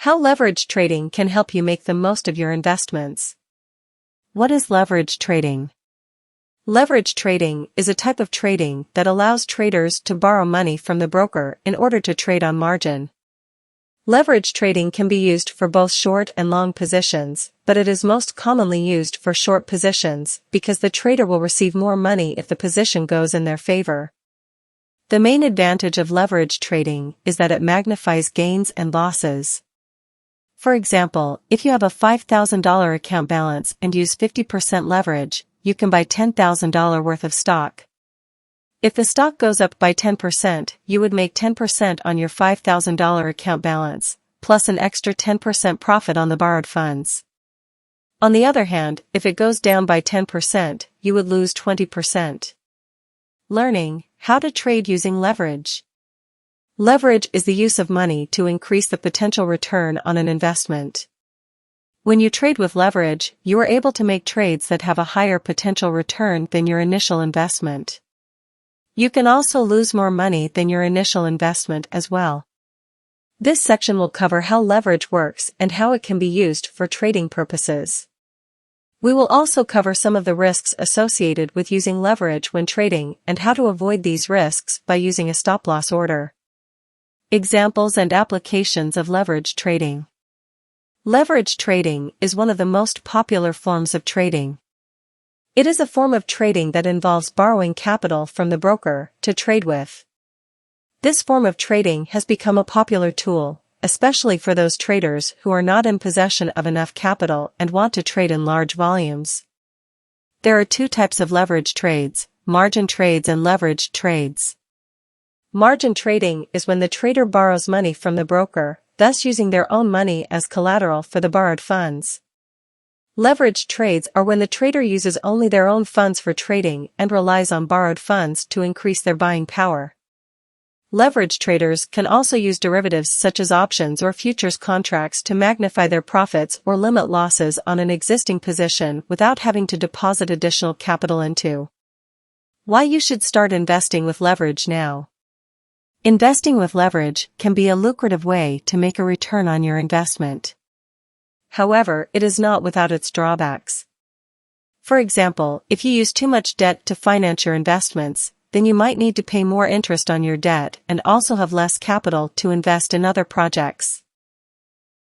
How leverage trading can help you make the most of your investments. What is leverage trading? Leverage trading is a type of trading that allows traders to borrow money from the broker in order to trade on margin. Leverage trading can be used for both short and long positions, but it is most commonly used for short positions because the trader will receive more money if the position goes in their favor. The main advantage of leverage trading is that it magnifies gains and losses. For example, if you have a $5,000 account balance and use 50% leverage, you can buy $10,000 worth of stock. If the stock goes up by 10%, you would make 10% on your $5,000 account balance, plus an extra 10% profit on the borrowed funds. On the other hand, if it goes down by 10%, you would lose 20%. Learning how to trade using leverage. Leverage is the use of money to increase the potential return on an investment. When you trade with leverage, you are able to make trades that have a higher potential return than your initial investment. You can also lose more money than your initial investment as well. This section will cover how leverage works and how it can be used for trading purposes. We will also cover some of the risks associated with using leverage when trading and how to avoid these risks by using a stop-loss order. Examples and applications of leverage trading. Leverage trading is one of the most popular forms of trading. It is a form of trading that involves borrowing capital from the broker to trade with. This form of trading has become a popular tool, especially for those traders who are not in possession of enough capital and want to trade in large volumes. There are two types of leverage trades: margin trades and leveraged trades. Margin trading is when the trader borrows money from the broker, thus using their own money as collateral for the borrowed funds. Leveraged trades are when the trader uses only their own funds for trading and relies on borrowed funds to increase their buying power. Leverage traders can also use derivatives such as options or futures contracts to magnify their profits or limit losses on an existing position without having to deposit additional capital into. Why you should start investing with leverage now. Investing with leverage can be a lucrative way to make a return on your investment. However, it is not without its drawbacks. For example, if you use too much debt to finance your investments, then you might need to pay more interest on your debt and also have less capital to invest in other projects.